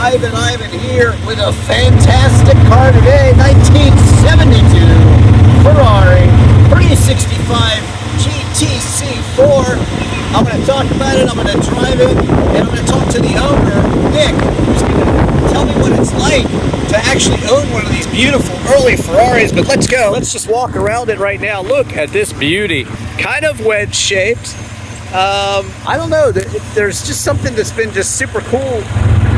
Drivin Ivan here with a fantastic car today. 1972 Ferrari 365 GTC 4. I'm going to talk about it, I'm going to drive it, and I'm going to talk to the owner, Nick, who's going to tell me what it's like to actually own one of these beautiful early Ferraris. But let's go. Let's just walk around it right now. Look at this beauty. Kind of wedge shaped. I don't know, there's just something that's been just super cool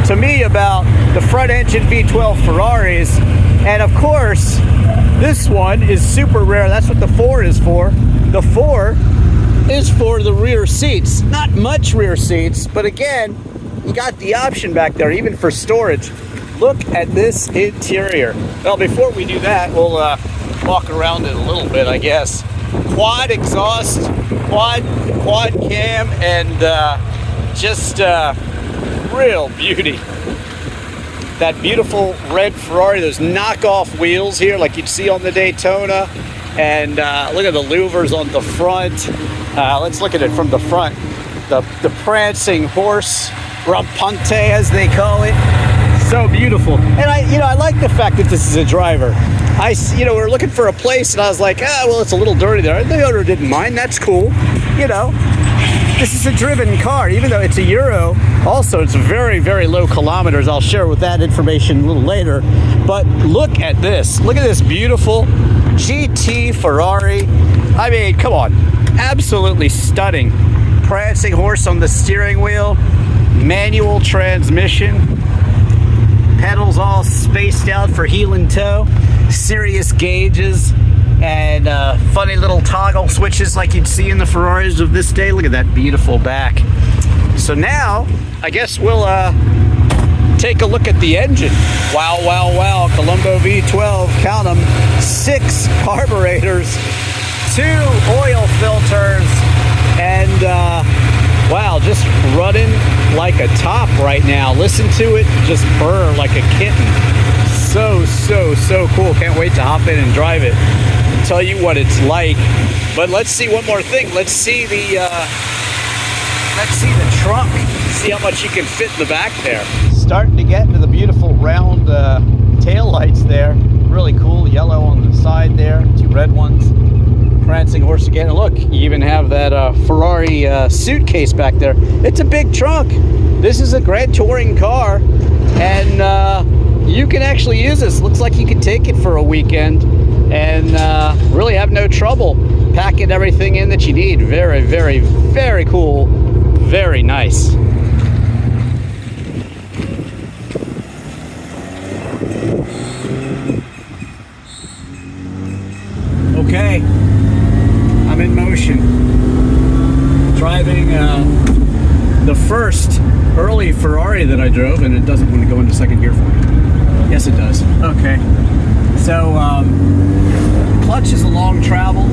to me about the front engine V12 Ferraris. And of course, this one is super rare. That's what the 4 is for. The 4 is for the rear seats. Not much rear seats, but again, you got the option back there, even for storage. Look at this interior. Well, before we do that, we'll walk around it a little bit, I guess. Quad exhaust, quad cam, and just real beauty. That beautiful red Ferrari, those knockoff wheels here like you'd see on the Daytona. And look at the louvers on the front. Let's look at it from the front. The prancing horse, rampante as they call it. So beautiful. And I like the fact that this is a driver. We're looking for a place, and I was like, well, it's a little dirty there. The owner didn't mind. That's cool. This is a driven car, even though it's a Euro. Also, it's very, very low kilometers. I'll share with that information a little later. But look at this. Look at this beautiful GT Ferrari. I mean, come on. Absolutely stunning. Prancing horse on the steering wheel. Manual transmission. Pedals all spaced out for heel and toe. Serious gauges. And funny little toggle switches like you'd see in the Ferraris of this day. Look at that beautiful back. So now, I guess we'll take a look at the engine. Wow, wow, wow. Colombo V12, count them. 6 carburetors, 2 oil filters, and wow, just running like a top right now. Listen to it just purr like a kitten. So cool. Can't wait to hop in and drive it and tell you what it's like. But let's see one more thing. Let's see the trunk. See how much you can fit in the back there. Starting to get into the beautiful round tail lights there. Really cool. Yellow on the side there. 2 red ones. Prancing horse again. And look, you even have that Ferrari suitcase back there. It's a big trunk. This is a Grand Touring car, and you can actually use this. Looks like you could take it for a weekend and really have no trouble packing everything in that you need. Very, very, very cool. Very nice. Okay, I'm in motion. Driving the first early Ferrari that I drove, and it doesn't want to go into second gear for me. Yes, it does. Okay. So, clutch is a long travel.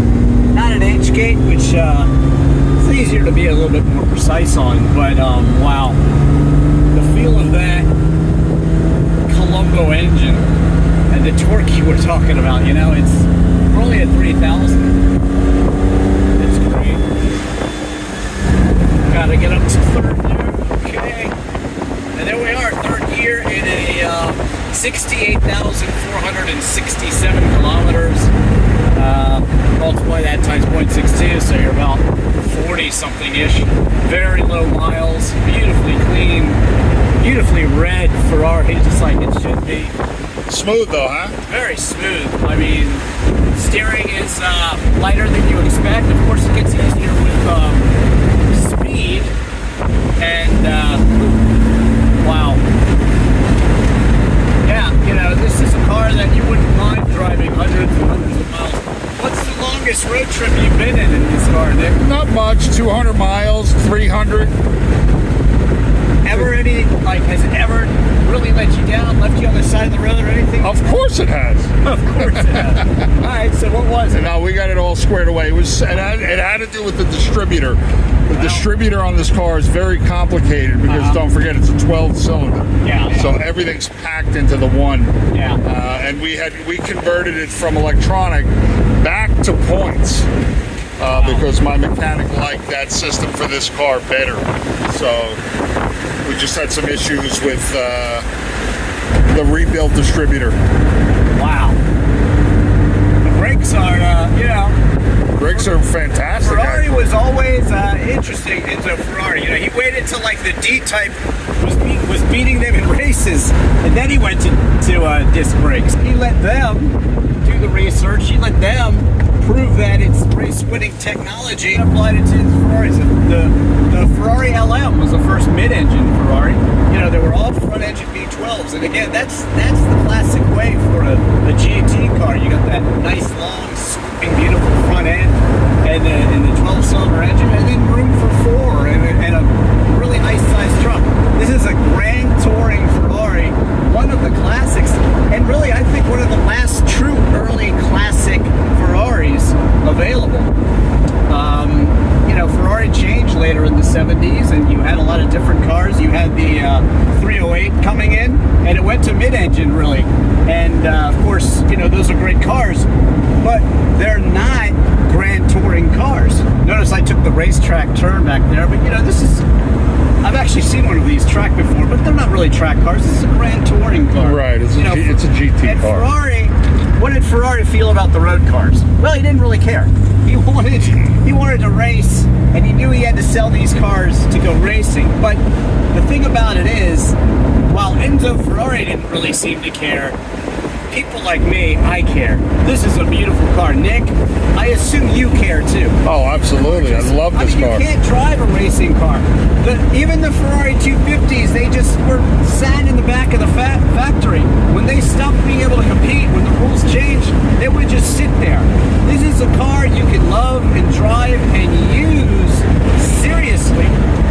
Not an H-gate, which it's easier to be a little bit more precise on, but wow. The feel of that Colombo engine and the torque you were talking about, we're only at 3,000. It's great. Gotta get up to third gear. Okay. And there we are, third gear in a 68,467 kilometers. Multiply that times 0.62, so you're about 40 something-ish. Very low miles, beautifully clean, beautifully red Ferrari, just like it should be. Smooth though, huh? Very smooth. I mean, steering is lighter than you expect. Of course, it gets easier with speed. And wow. Yeah, this is a car that you wouldn't mind driving hundreds and hundreds of miles. What's the longest road trip you've been in this car, Nick? Not much, 200 miles, 300. Has it ever really let you down, left you on the side of the road or anything? Of course it has. Of course it has. All right, so what was it? No, we got it all squared away. It had to do with the distributor. The distributor on this car is very complicated because don't forget it's a 12-cylinder. Yeah. So everything's packed into the one. Yeah. And we converted it from electronic back to points. Because my mechanic liked that system for this car better. So we just had some issues with the rebuilt distributor. Wow. The brakes are, you know. Brakes are fantastic. Ferrari was always interesting into Ferrari. You know, he waited till like the D-Type was beating them in races, and then he went to disc brakes. He let them do the research. He let them prove that it's race-winning technology. And applied it to his Ferraris. The Ferrari LM was the first mid-engine Ferrari. You know, they were all front-engine V12s, and again, that's the classic way for a GT car. You got that nice, long, swooping, beautiful front end, and the 12-cylinder engine, and then room for four, and a really nice-sized truck. This is a grand touring Ferrari, one of the classics, and really, I think one of the last true early classic Ferraris available. You know, Ferrari changed later in the 70s, and you had a lot of different cars. You had the 308 coming in, and it went to mid-engine, really. And, of course, you know, those are great cars, but they're not grand touring cars. Notice I took the racetrack turn back there, but, you know, this is... I've actually seen one of these track before, but they're not really track cars. This is a grand touring car. Right, it's a GT and car. Ferrari, what did Ferrari feel about the road cars? Well, he didn't really care. He wanted to race, and he knew he had to sell these cars to go racing. But the thing about it is, while Enzo Ferrari didn't really seem to care, people like me, I care. This is a beautiful car. Nick, I assume you care too. Oh, absolutely. I love this car. You can't drive a racing car. Even the Ferrari 250s, they just were sat in the back of the factory. When they stopped being able to compete, when the rules changed, they would just sit there. This is a car you can love and drive and use seriously.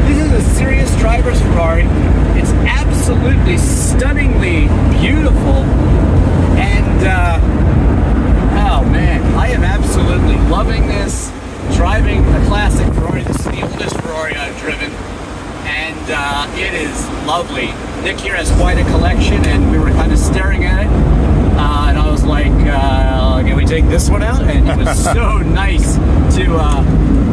This is a serious driver's Ferrari. It's absolutely stunningly beautiful. And, oh man, I am absolutely loving this. Driving a classic Ferrari. This is the oldest Ferrari I've driven. And it is lovely. Nick here has quite a collection, and we were kind of staring at it. And I was like, can we take this one out? And it was so nice to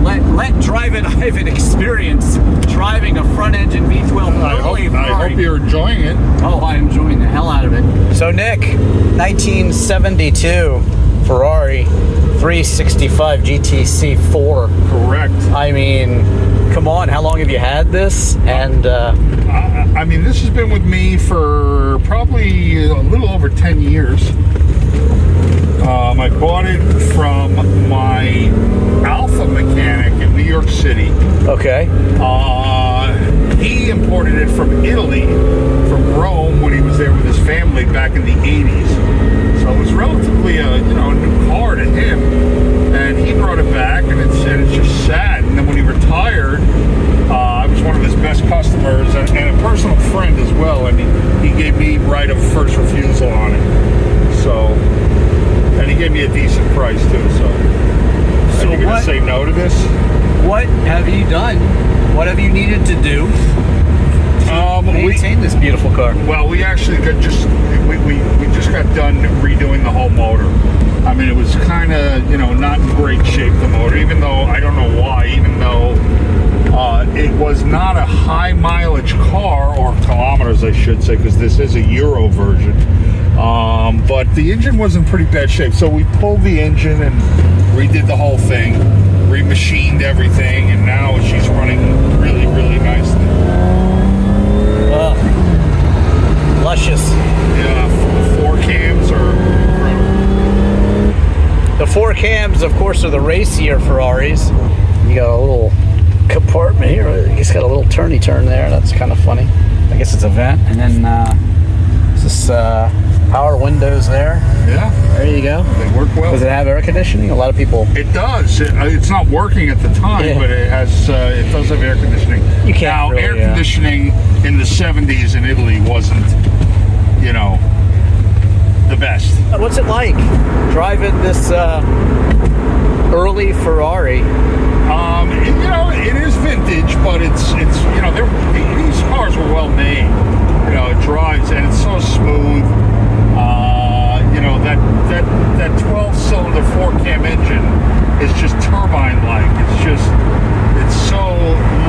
let Drivin Ivan experience driving a front-engine V12 I hope you're enjoying it. Oh, I'm enjoying the hell out of it. So, Nick, 1972 Ferrari 365 GTC 4. Correct. I mean, come on, how long have you had this? And I mean, this has been with me for probably a little over 10 years. I bought it from my Alpha mechanic in New York City. okay. He imported it from Italy, from Rome, when he was there with his family back in the 80s. So it was relatively a new car to him. And he brought it back, and it's just sad. And then when he retired, I was one of his best customers and a personal friend as well. And he gave me right of first refusal on it. So, and he gave me a decent price too. So are you going to say no to this? What have you done? What have you needed to do to maintain this beautiful car? Well, we actually just got done redoing the whole motor. I mean, it was kind of, not in great shape, the motor, even though, I don't know why, even though it was not a high mileage car, or kilometers, I should say, because this is a Euro version. But the engine was in pretty bad shape. So we pulled the engine and redid the whole thing, remachined everything, and now she's running really, really nicely. Luscious. Yeah, the 4 cams are incredible. The 4 cams, of course, are the racier Ferraris. You got a little compartment here. It's got a little turny turn there. That's kind of funny. I guess it's a vent. And then this power windows there. Yeah. There you go. They work well. Does it have air conditioning? A lot of people. It does. It's not working at the time, but it has. It does have air conditioning. You can't now really, air conditioning in the 70s in Italy wasn't, the best. What's it like driving this early Ferrari? It is vintage, but it's these cars were well made. It drives and it's so smooth. That 12-cylinder 4-cam engine is just turbine-like. It's so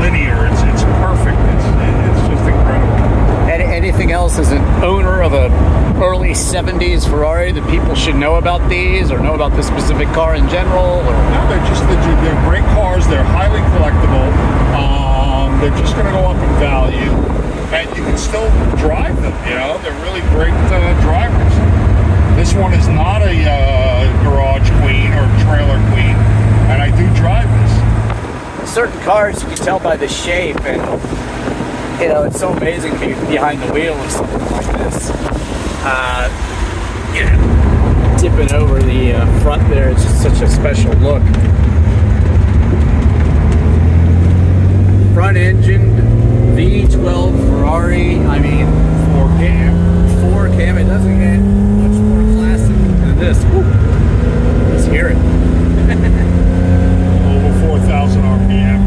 linear. It's perfect. It's just incredible. And anything else as an owner of a early 70s Ferrari that people should know about these or know about this specific car in general? Or? No, they're great cars. They're highly collectible. They're just going to go up in value, and you can still drive them. You know, they're really great drivers. This one is not a garage queen or trailer queen, and I do drive this. Certain cars you can tell by the shape, and you know, it's so amazing to be behind the wheel of something like this. You know, tipping over the front there, it's just such a special look. Front engined V12 Ferrari. I mean, 4 cam. It doesn't get much more classic than this. Woo. Let's hear it. Over 4,000 RPM.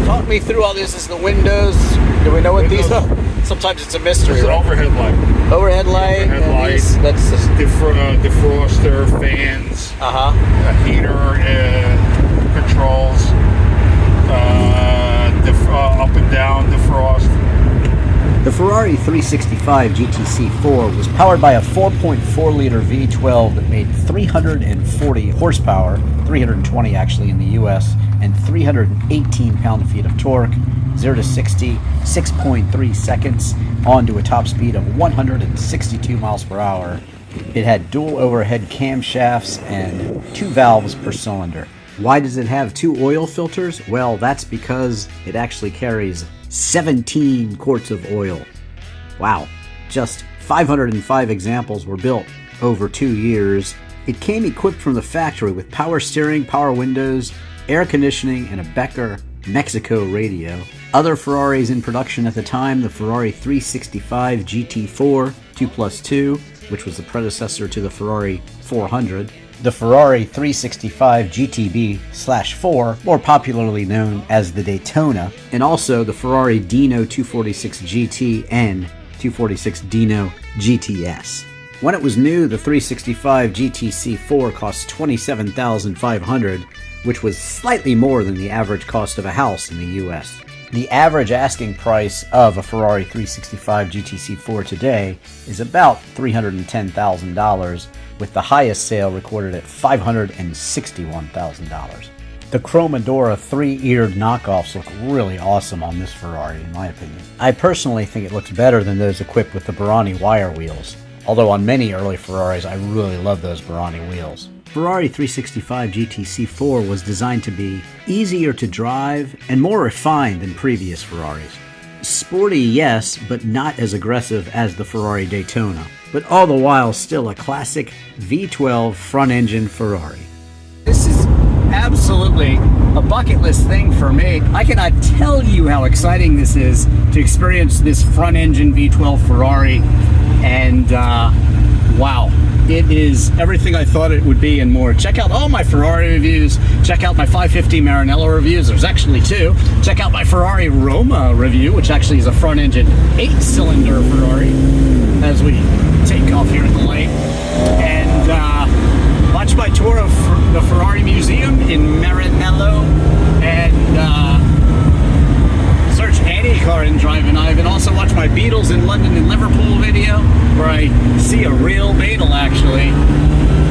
Talk me through all this. Is the windows? Do we know what these are? Sometimes it's a mystery. It's an overhead light. Overhead light. Overhead light. That's just defroster, fans. A heater, controls. Up and down defrost. The Ferrari 365 GTC4 was powered by a 4.4-liter V12 that made 340 horsepower, 320 actually in the US, and 318 pound-feet of torque, 0 to 60, 6.3 seconds, onto a top speed of 162 miles per hour. It had dual overhead camshafts and 2 valves per cylinder. Why does it have 2 oil filters? Well, that's because it actually carries 17 quarts of oil. Wow. Just 505 examples were built over 2 years. It came equipped from the factory with power steering, power windows, air conditioning, and a Becker Mexico radio. Other Ferraris in production at the time, the Ferrari 365 GT4 2+2, which was the predecessor to the Ferrari 400, the Ferrari 365 GTB/4, more popularly known as the Daytona, and also the Ferrari Dino 246 GT and 246 Dino GTS. When it was new, the 365 GTC4 cost $27,500, which was slightly more than the average cost of a house in the US. The average asking price of a Ferrari 365 GTC4 today is about $310,000, with the highest sale recorded at $561,000. The Chromadora 3-eared knockoffs look really awesome on this Ferrari, in my opinion. I personally think it looks better than those equipped with the Barani wire wheels, although on many early Ferraris I really love those Barani wheels. Ferrari 365 GTC4 was designed to be easier to drive and more refined than previous Ferraris. Sporty, yes, but not as aggressive as the Ferrari Daytona, but all the while still a classic V12 front-engine Ferrari. This is absolutely a bucket list thing for me. I cannot tell you how exciting this is to experience this front-engine V12 Ferrari, and wow. It is everything I thought it would be and more. Check out all my Ferrari reviews. Check out my 550 Maranello reviews. There's actually 2. Check out my Ferrari Roma review, which actually is a front-engine 8-cylinder Ferrari, as we take off here at the lake. And watch my tour of the Ferrari Museum in Maranello. And search any car in Drivin Ivan. Also watch my Beatles in London and Liverpool video, where I see a real Beatle actually.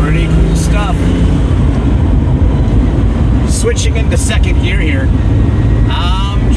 Pretty cool stuff. Switching into second gear here. I'm